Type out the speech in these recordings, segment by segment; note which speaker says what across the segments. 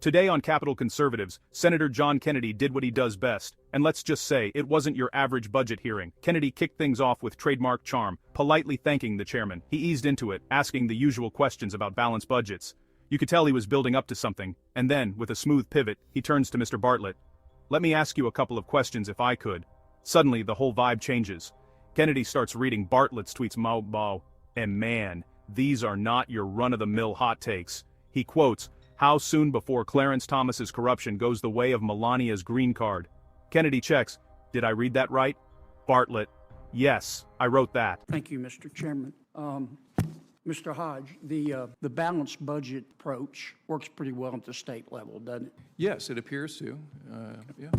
Speaker 1: Today on Capitol Conservatives, Senator John Kennedy did what he does best, and let's just say it wasn't your average budget hearing. Kennedy kicked things off with trademark charm, politely thanking the chairman. He eased into it, asking the usual questions about balanced budgets. You could tell he was building up to something, and then, with a smooth pivot, he turns to Mr. Bartlett. Let me ask you a couple of questions if I could. Suddenly, the whole vibe changes. Kennedy starts reading Bartlett's tweets and man, these are not your run-of-the-mill hot takes. He quotes, "How soon before Clarence Thomas's corruption goes the way of Melania's green card?" Kennedy checks, "Did I read that right?" Bartlett, "Yes, I wrote that."
Speaker 2: Thank you, Mr. Chairman. Mr. Hodge, the balanced budget approach works pretty well at the state level, doesn't it?
Speaker 3: Yes, it appears to. Yeah.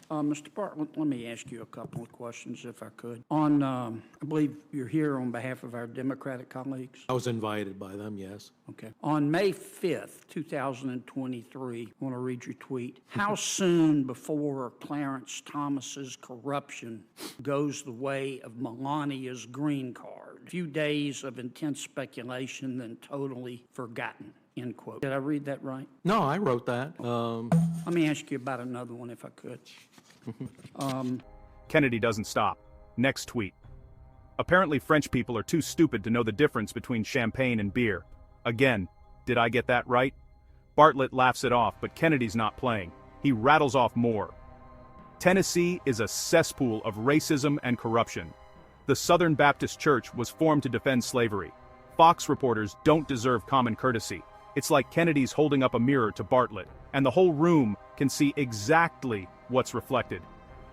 Speaker 2: Mr. Bartlett, let me ask you a couple of questions, if I could. I believe you're here on behalf of our Democratic colleagues.
Speaker 4: I was invited by them, yes.
Speaker 2: Okay. On May 5th, 2023, I want to read your tweet. How soon before Clarence Thomas's corruption goes the way of Melania's green card? A few days of intense speculation, then totally forgotten. End quote. Did I read that right?
Speaker 4: No, I wrote that.
Speaker 2: Let me ask you about another one, if I could.
Speaker 1: Kennedy doesn't stop. Next tweet. Apparently French people are too stupid to know the difference between champagne and beer. Again, did I get that right? Bartlett laughs it off, but Kennedy's not playing. He rattles off more. Tennessee is a cesspool of racism and corruption. The Southern Baptist Church was formed to defend slavery. Fox reporters don't deserve common courtesy. It's like Kennedy's holding up a mirror to Bartlett, and the whole room can see exactly what's reflected.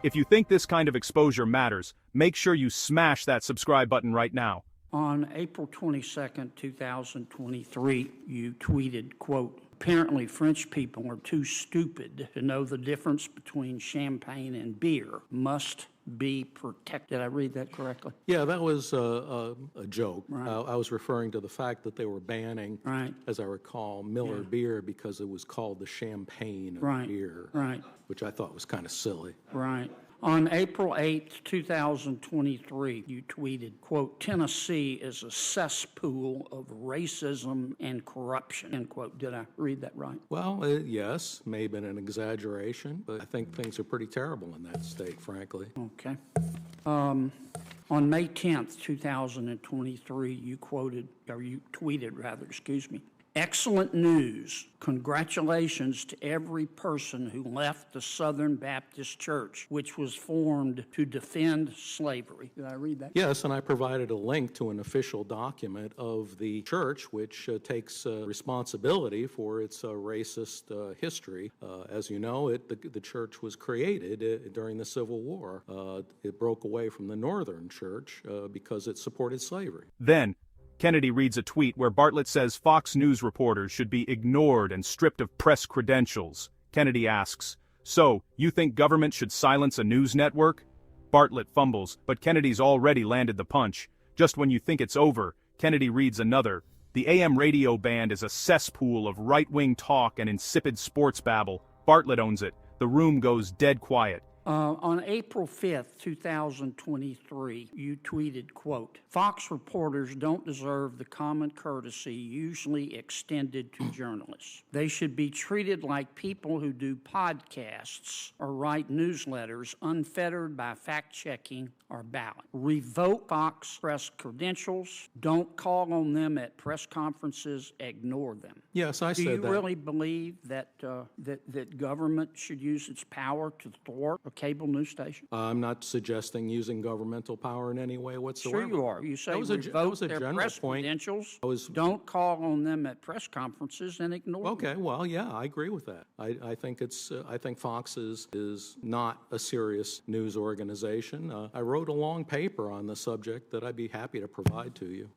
Speaker 1: If you think this kind of exposure matters, make sure you smash that subscribe button right now.
Speaker 2: On April 22nd, 2023, you tweeted, quote, "Apparently French people are too stupid to know the difference between champagne and beer. Must be protected." Did I read that correctly?
Speaker 4: Yeah, that was a joke.
Speaker 2: Right.
Speaker 4: I was referring to the fact that they were banning,
Speaker 2: Right.
Speaker 4: as I recall, Miller beer because it was called the champagne of
Speaker 2: Right.
Speaker 4: beer,
Speaker 2: Right.
Speaker 4: which I thought was kind of silly.
Speaker 2: Right. On April 8th, 2023, you tweeted, quote, "Tennessee is a cesspool of racism and corruption," end quote. Did I read that right?
Speaker 4: Well, yes, may have been an exaggeration, but I think things are pretty terrible in that state, frankly.
Speaker 2: Okay. On May 10th, 2023, you tweeted rather, "Excellent news. Congratulations to every person who left the Southern Baptist Church, which was formed to defend slavery." Did I read that?
Speaker 4: Yes, and I provided a link to an official document of the church, which takes responsibility for its racist history. As you know, the church was created during the Civil War. It broke away from the Northern Church because it supported slavery.
Speaker 1: Then, Kennedy reads a tweet where Bartlett says Fox News reporters should be ignored and stripped of press credentials. Kennedy asks, "So, you think government should silence a news network?" Bartlett fumbles, but Kennedy's already landed the punch. Just when you think it's over, Kennedy reads another. "The AM radio band is a cesspool of right-wing talk and insipid sports babble." Bartlett owns it. The room goes dead quiet.
Speaker 2: On April 5th, 2023, you tweeted, quote, "Fox reporters don't deserve the common courtesy usually extended to journalists. They should be treated like people who do podcasts or write newsletters unfettered by fact-checking or ballot. Revoke Fox press credentials. Don't call on them at press conferences. Ignore them."
Speaker 4: Yes, I said that.
Speaker 2: Do you really believe that government should use its power to thwart a cable news station?
Speaker 4: I'm not suggesting using governmental power in any way whatsoever.
Speaker 2: Sure you are. You say
Speaker 4: That was
Speaker 2: revoke
Speaker 4: a
Speaker 2: their
Speaker 4: general
Speaker 2: press
Speaker 4: point.
Speaker 2: credentials,
Speaker 4: I was-
Speaker 2: don't call on them at press conferences, and ignore them.
Speaker 4: Okay, well, yeah, I agree with that. I think I think Fox is not a serious news organization. I wrote a long paper on the subject that I'd be happy to provide to you.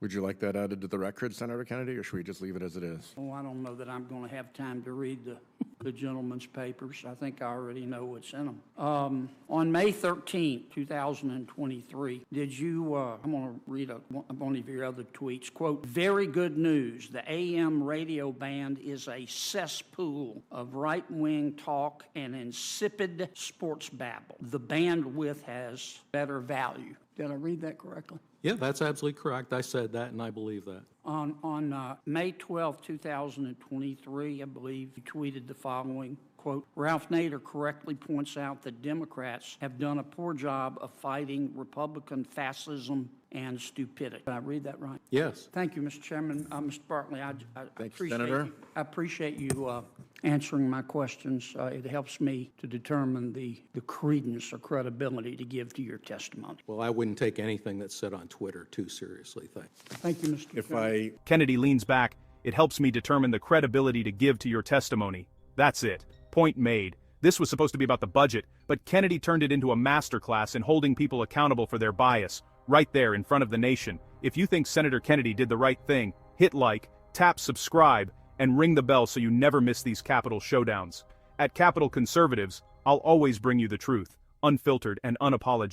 Speaker 5: Would you like that added to the record, Senator Kennedy, or should we just leave it as it is?
Speaker 2: Oh, I don't know that I'm going to have time to read the gentleman's papers. I think I already know what's in them. On May 13th, 2023, did you, I'm going to read one of your other tweets, quote, "Very good news. The AM radio band is a cesspool of right-wing talk and insipid sports babble. The bandwidth has better value." Did I read that correctly?
Speaker 4: Yeah, that's absolutely correct. I said that, and I believe that.
Speaker 2: On May 12, 2023, I believe, you tweeted the following, quote, Ralph Nader correctly points out that Democrats have done a poor job of fighting Republican fascism and stupidity. Did I read that right?
Speaker 4: Yes.
Speaker 2: Thank you, Mr. Chairman. Mr. Bartlett, I
Speaker 5: Thank you,
Speaker 2: appreciate
Speaker 5: Senator.
Speaker 2: I appreciate you answering my questions. It helps me to determine the credence or credibility to give to your testimony.
Speaker 4: Well, I wouldn't take anything that's said on Twitter too seriously, thanks.
Speaker 2: Thank you, Mr.
Speaker 5: If
Speaker 2: Chairman.
Speaker 1: Kennedy leans back. It helps me determine the credibility to give to your testimony. That's it. Point made. This was supposed to be about the budget, but Kennedy turned it into a masterclass in holding people accountable for their bias, right there in front of the nation. If you think Senator Kennedy did the right thing, hit like, tap subscribe, and ring the bell so you never miss these Capitol showdowns. At Capitol Conservatives, I'll always bring you the truth, unfiltered and unapologetic.